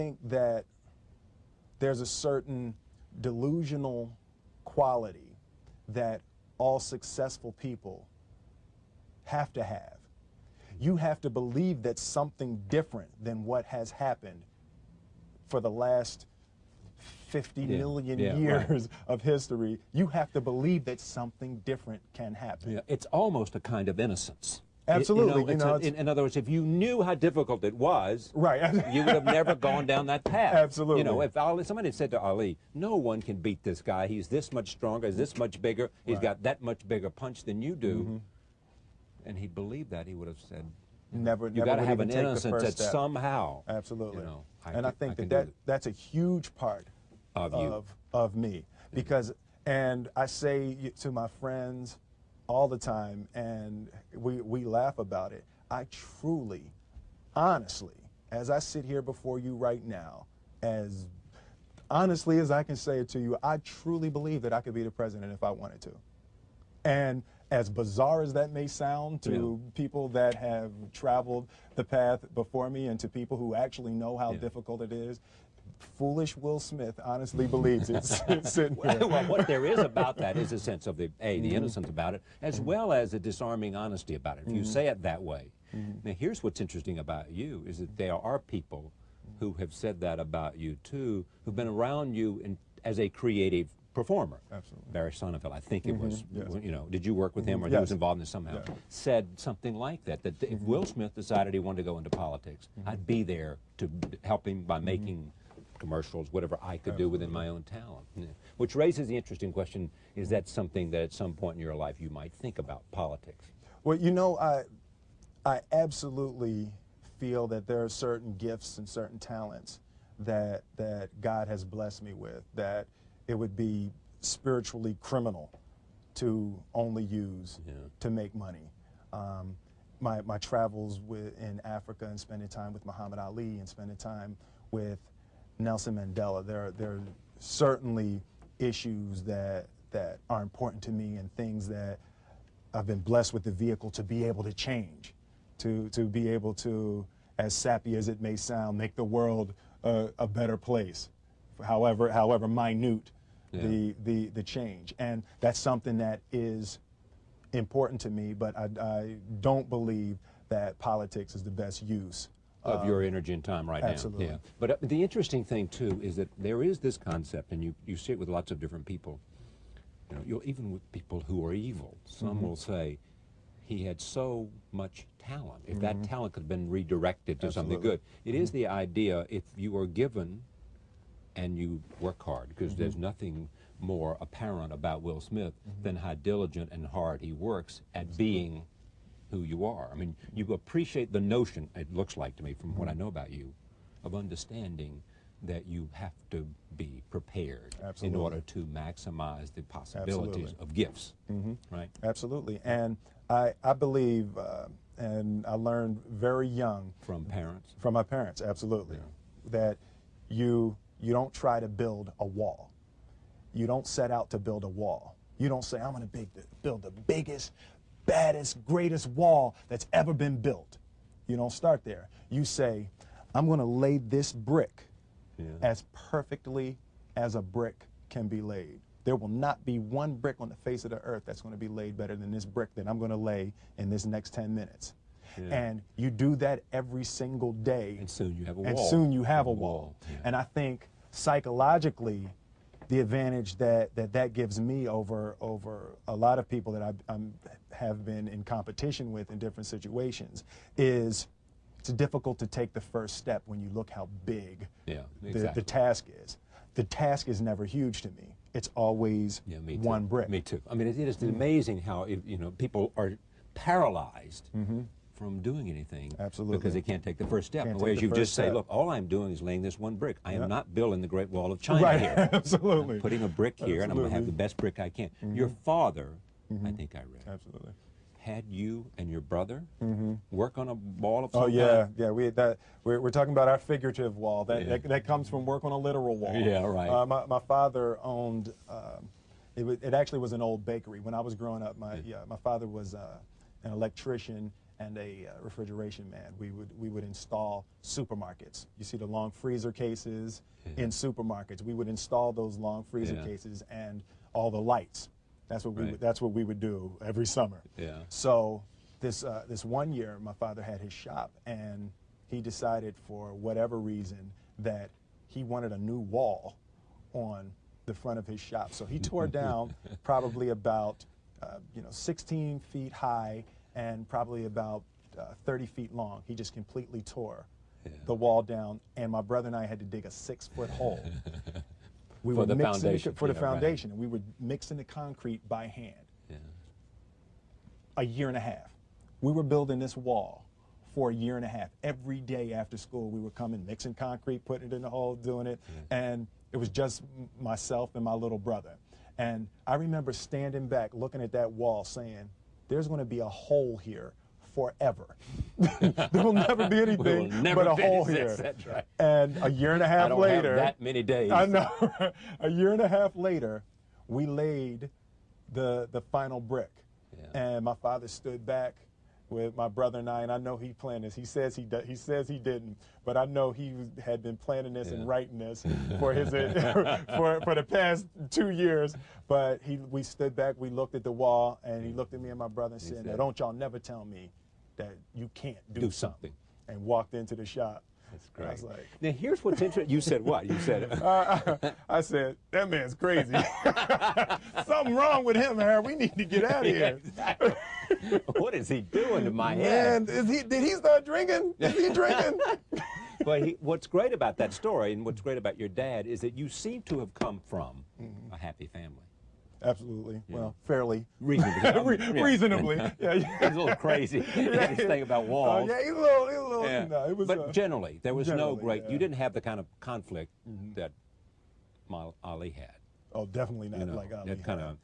think that there's a certain delusional quality that all successful people have to have. You have to believe that something different than what has happened for the last 50 million years of history. You have to believe that something different can happen. Yeah, it's almost a kind of innocence. Absolutely. In other words, if you knew how difficult it was, right, you would have never gone down that path. Absolutely. You know, if somebody had said to Ali, no one can beat this guy. He's this much stronger, he's this much bigger, he's got that much bigger punch than you do, and he believed that, he would have said, you got to have an innocence that somehow. Absolutely. You know, I think that's a huge part of me, because, and I say to my friends all the time, and we laugh about it, I truly, honestly, as I sit here before you right now, as honestly as I can say it to you, I truly believe that I could be the president if I wanted to. And as bizarre as that may sound to people that have traveled the path before me, and to people who actually know how difficult it is, foolish Will Smith honestly believes it's sitting here. Well, what there is about that is a sense of the innocence about it, as well as a disarming honesty about it, if you say it that way. Now, here's what's interesting about you, is that there are people who have said that about you, too, who've been around you as a creative performer. Absolutely. Barry Sonnenfeld, I think it was, you know, did you work with him, or he was involved in this somehow, said something like that, that if Will Smith decided he wanted to go into politics, I'd be there to help him by making commercials, whatever I could do within my own talent. Which raises the interesting question, is that something that at some point in your life you might think about, politics? Well, you know, I absolutely feel that there are certain gifts and certain talents that God has blessed me with, that it would be spiritually criminal to only use to make money. My travels in Africa, and spending time with Muhammad Ali, and spending time with Nelson Mandela, there are certainly issues that are important to me, and things that I've been blessed with the vehicle to be able to change, to be able to, as sappy as it may sound, make the world a better place, however minute the change. And that's something that is important to me, but I don't believe that politics is the best use of your energy and time right absolutely. now. But the interesting thing, too, is that there is this concept, and you see it with lots of different people, you know, even with people who are evil. Some will say, he had so much talent. If that talent could have been redirected to something good. It is the idea, if you are given and you work hard, because there's nothing more apparent about Will Smith than how diligent and hard he works at being who you are. I mean, you appreciate the notion, it looks like to me from what I know about you, of understanding that you have to be prepared in order to maximize the possibilities of gifts, right? Absolutely. And I believe, and I learned very young. From parents? From my parents, absolutely. That you don't try to build a wall. You don't set out to build a wall. You don't say, I'm going to build the biggest, baddest, greatest wall that's ever been built. You don't start there. You say, I'm going to lay this brick as perfectly as a brick can be laid. There will not be one brick on the face of the earth that's going to be laid better than this brick that I'm going to lay in this next 10 minutes. And you do that every single day. And soon you have a wall. And soon you have a wall. And I think psychologically, the advantage that gives me over a lot of people that I have been in competition with in different situations is it's difficult to take the first step when you look how big the task is. The task is never huge to me. It's always one brick. Me too. I mean, it is amazing how people are paralyzed from doing anything because they can't take the first step. Whereas you just say, look, all I'm doing is laying this one brick. I am not building the Great Wall of China here. Absolutely. I'm putting a brick here, and I'm going to have the best brick I can. Your father, I think I read, had you and your brother work on a wall of some kind? Yeah. We're talking about our figurative wall. That comes from work on a literal wall. Yeah, right. My father owned. It actually was an old bakery when I was growing up. My father was an electrician and a refrigeration man. We would install supermarkets. You see the long freezer cases in supermarkets. We would install those long freezer cases and all the lights. That's what we would do every summer. Yeah. So this one year, my father had his shop, and he decided for whatever reason that he wanted a new wall on the front of his shop. So he tore down probably about 16 feet high and probably about 30 feet long. He just completely tore the wall down, and my brother and I had to dig a 6-foot hole. We for were the mixing foundation. for the foundation, and we were mixing the concrete by hand. Yeah. A year and a half. We were building this wall for a year and a half. Every day after school, we were coming, mixing concrete, putting it in the hole, doing it, and it was just myself and my little brother. And I remember standing back, looking at that wall, saying, "There's going to be a hole here forever. There will never be anything but a hole here." That's right. And a year and a half I don't later, have that many days. I know. A year and a half later, we laid the final brick, and my father stood back with my brother and I know he planned this. He says he didn't, but I know he had been planning this and writing this for his for the past 2 years. But we stood back, we looked at the wall, and he looked at me and my brother and said, "Now don't y'all never tell me that you can't do something," and walked into the shop. That's great. I was like, now here's what's interesting. You said what? You said I said, "That man's crazy. Something wrong with him, Harry. We need to get out of here." Exactly. What is he doing to my Man, head? did he start drinking? Is he drinking? But what's great about that story and what's great about your dad is that you seem to have come from a happy family. Absolutely. Well, fairly. Reasonably. Reasonably. Yeah. He's a little crazy. This thing about walls. Yeah, he's a little, Yeah. it was, But generally, there was no great, yeah. you didn't have the kind of conflict that Ali had. Oh, definitely not like Ali. That kind of,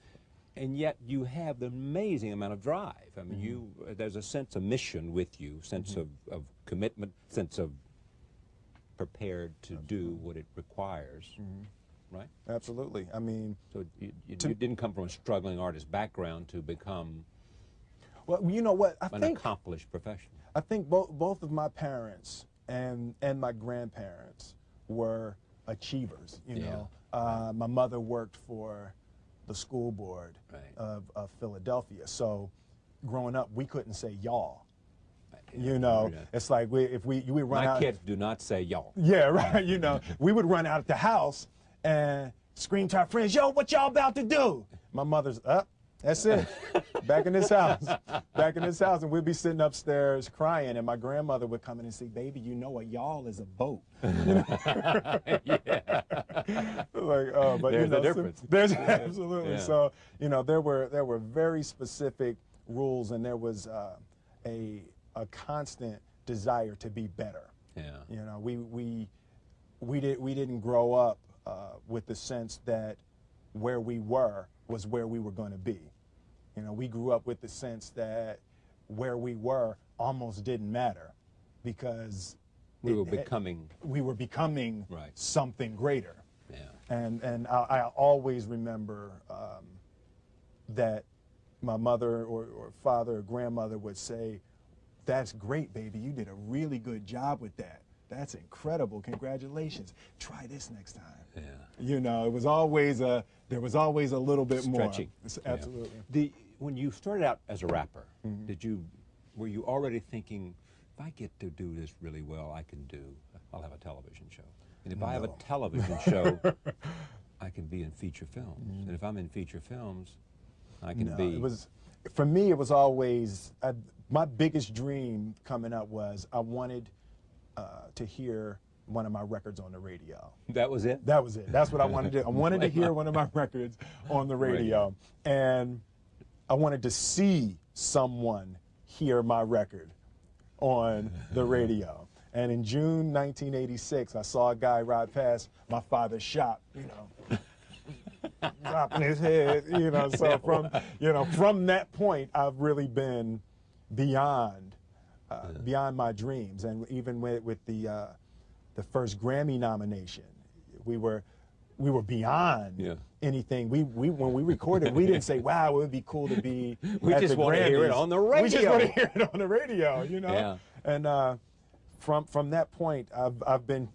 and yet you have the amazing amount of drive. I mean, there's a sense of mission with you, sense of commitment, sense of prepared to do what it requires, right? Absolutely. I mean, so you didn't come from a struggling artist background to become well, you know what? an accomplished professional. I think both of my parents and my grandparents were achievers. You know, my mother worked for the school board of Philadelphia, so growing up, we couldn't say y'all. You know, it's like we run out. My kids do not say y'all. Yeah, right. You know, we would run out of the house and scream to our friends, "Yo, what y'all about to do?" My mother's up. That's it. Back in this house. Back in this house, and we'd be sitting upstairs crying, and my grandmother would come in and say, "Baby, you know a y'all is a boat." Yeah. Like, but there's you know, a difference. There's absolutely. Yeah. So, you know, there were very specific rules, and there was a constant desire to be better. Yeah. You know, we didn't grow up with the sense that where we were was where we were going to be. You know, we grew up with the sense that where we were almost didn't matter because we were becoming something greater. Yeah. And I always remember that my mother or father or grandmother would say, "That's great, baby. You did a really good job with that. That's incredible. Congratulations. Try this next time." Yeah. You know, there was always a little bit Stretching. more. Absolutely. When you started out as a rapper, were you already thinking, if I get to do this really well, I'll have a television show. And if I have a television show, I can be in feature films. And if I'm in feature films, I can be. For me, it was always, my biggest dream coming up was I wanted to hear one of my records on the radio. That was it? That was it. That's what I wanted to do. I wanted to hear one of my records on the radio. And I wanted to see someone hear my record on the radio. And in June 1986, I saw a guy ride past my father's shop, you know, dropping his head, you know. So from that point, I've really been beyond my dreams. And even with the first Grammy nomination, we were we were beyond anything. We when we recorded, we didn't say, "Wow, it would be cool to be." We at just the want to hear it Grammys." on the radio. We just want to hear it on the radio, you know. Yeah. And from that point, I've been